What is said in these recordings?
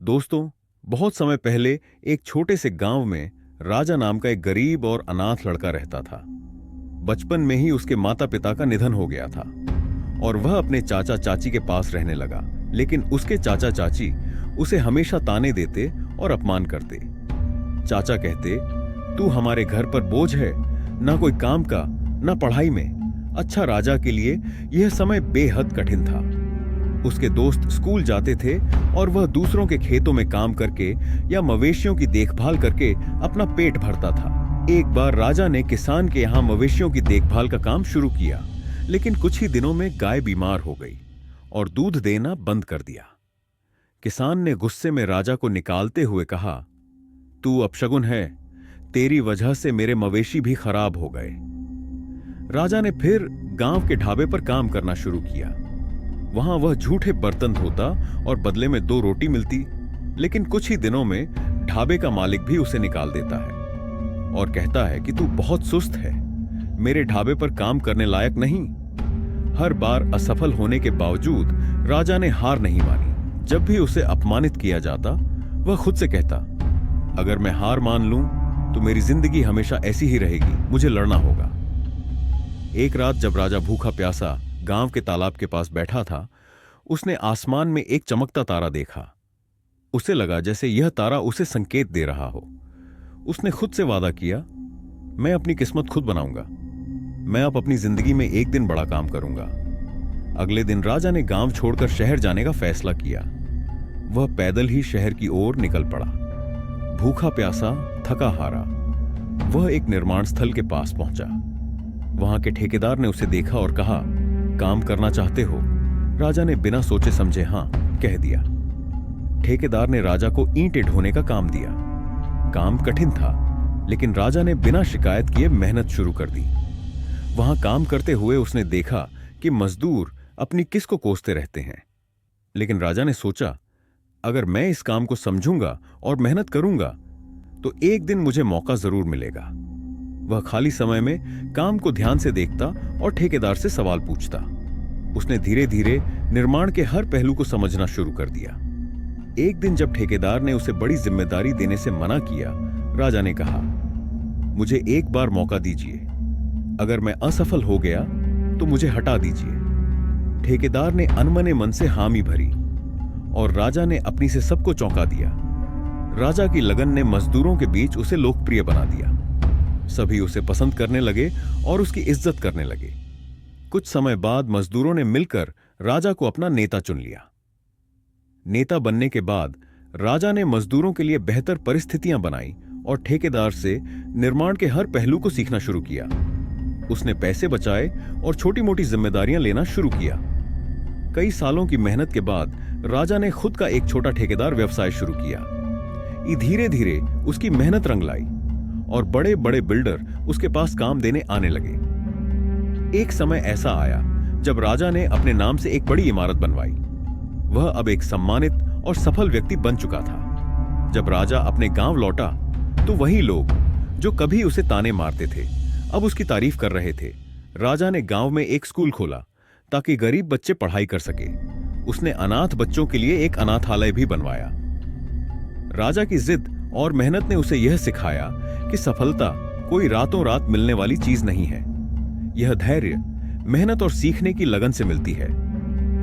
दोस्तों, बहुत समय पहले एक छोटे से गांव में राजा नाम का एक गरीब और अनाथ लड़का रहता था। बचपन में ही उसके माता पिता का निधन हो गया था और वह अपने चाचा चाची के पास रहने लगा। लेकिन उसके चाचा चाची उसे हमेशा ताने देते और अपमान करते। चाचा कहते, तू हमारे घर पर बोझ है, ना कोई काम का, ना पढ़ाई में। अच्छा, राजा के लिए यह समय बेहद कठिन था। उसके दोस्त स्कूल जाते थे और वह दूसरों के खेतों में काम करके या मवेशियों की देखभाल करके अपना पेट भरता था। एक बार राजा ने किसान के यहाँ मवेशियों की देखभाल का काम शुरू किया, लेकिन कुछ ही दिनों में गाय बीमार हो गई और दूध देना बंद कर दिया। किसान ने गुस्से में राजा को निकालते हुए कहा, तू अपशगुन है, तेरी वजह से मेरे मवेशी भी खराब हो गए। राजा ने फिर गांव के ढाबे पर काम करना शुरू किया। वहां वह झूठे बर्तन धोता और बदले में 2 रोटी मिलती। लेकिन कुछ ही दिनों में ढाबे का मालिक भी उसे निकाल देता है और कहता है कि तू बहुत सुस्त है, मेरे ढाबे पर काम करने लायक नहीं। हर बार असफल होने के बावजूद राजा ने हार नहीं मानी। जब भी उसे अपमानित किया जाता, वह खुद से कहता, अगर मैं हार मान लूं तो मेरी जिंदगी हमेशा ऐसी ही रहेगी, मुझे लड़ना होगा। एक रात जब राजा भूखा प्यासा गांव के तालाब के पास बैठा था, उसने आसमान में एक चमकता तारा देखा। उसे लगा जैसे यह तारा उसे संकेत दे रहा हो। उसने खुद से वादा किया, मैं अपनी किस्मत खुद बनाऊंगा, मैं अब अपनी जिंदगी में एक दिन बड़ा काम करूंगा। अगले दिन राजा ने गांव छोड़कर शहर जाने का फैसला किया। वह पैदल ही शहर की ओर निकल पड़ा। भूखा प्यासा, थका हारा, वह एक निर्माण स्थल के पास पहुंचा। वहां के ठेकेदार ने उसे देखा और कहा, काम करना चाहते हो? राजा ने बिना सोचे समझे हां कह दिया। ठेकेदार ने राजा को ईंटें ढोने का काम दिया। काम कठिन था, लेकिन राजा ने बिना शिकायत किए मेहनत शुरू कर दी। वहां काम करते हुए उसने देखा कि मजदूर अपनी किस को कोसते रहते हैं। लेकिन राजा ने सोचा, अगर मैं इस काम को समझूंगा और मेहनत करूंगा तो एक दिन मुझे मौका जरूर मिलेगा। वह खाली समय में काम को ध्यान से देखता और ठेकेदार से सवाल पूछता। उसने धीरे धीरे निर्माण के हर पहलू को समझना शुरू कर दिया। एक दिन जब ठेकेदार ने उसे बड़ी जिम्मेदारी देने से मना किया, राजा ने कहा, मुझे एक बार मौका दीजिए, अगर मैं असफल हो गया तो मुझे हटा दीजिए। ठेकेदार ने अनमने मन से हामी भरी और राजा ने अपनी से सबको चौंका दिया। राजा की लगन ने मजदूरों के बीच उसे लोकप्रिय बना दिया। सभी उसे पसंद करने लगे और उसकी इज्जत करने लगे। कुछ समय बाद मजदूरों ने मिलकर राजा को अपना नेता चुन लिया। नेता बनने के बाद राजा ने मजदूरों के लिए बेहतर परिस्थितियां बनाई और ठेकेदार से निर्माण के हर पहलू को सीखना शुरू किया। उसने पैसे बचाए और छोटी मोटी जिम्मेदारियां लेना शुरू किया। कई सालों की मेहनत के बाद राजा ने खुद का एक छोटा ठेकेदार व्यवसाय शुरू किया। धीरे धीरे उसकी मेहनत रंग लाई और बड़े बड़े बिल्डर उसके पास काम देने आने लगे। एक समय ऐसा आया जब राजा ने अपने नाम से एक बड़ी इमारत बनवाई। वह अब एक सम्मानित और सफल व्यक्ति बन चुका था। जब राजा अपने गांव लौटा तो वही लोग जो कभी उसे ताने मारते थे अब उसकी तारीफ कर रहे थे। राजा ने गांव में एक स्कूल खोला ताकि गरीब बच्चे पढ़ाई कर सके। उसने अनाथ बच्चों के लिए एक अनाथालय भी बनवाया। राजा की जिद और मेहनत ने उसे यह सिखाया कि सफलता कोई रातों रात मिलने वाली चीज नहीं है। यह धैर्य, मेहनत और सीखने की लगन से मिलती है।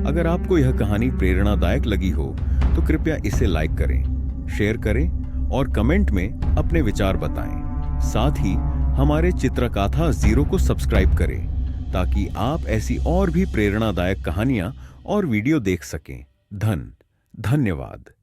अगर आपको यह कहानी प्रेरणादायक लगी हो तो कृपया इसे लाइक करें, शेयर करें और कमेंट में अपने विचार बताएं। साथ ही हमारे चित्रकाथा 0 को सब्सक्राइब करें ताकि आप ऐसी और भी प्रेरणादायक कहानियां और वीडियो देख सकें। धन्यवाद।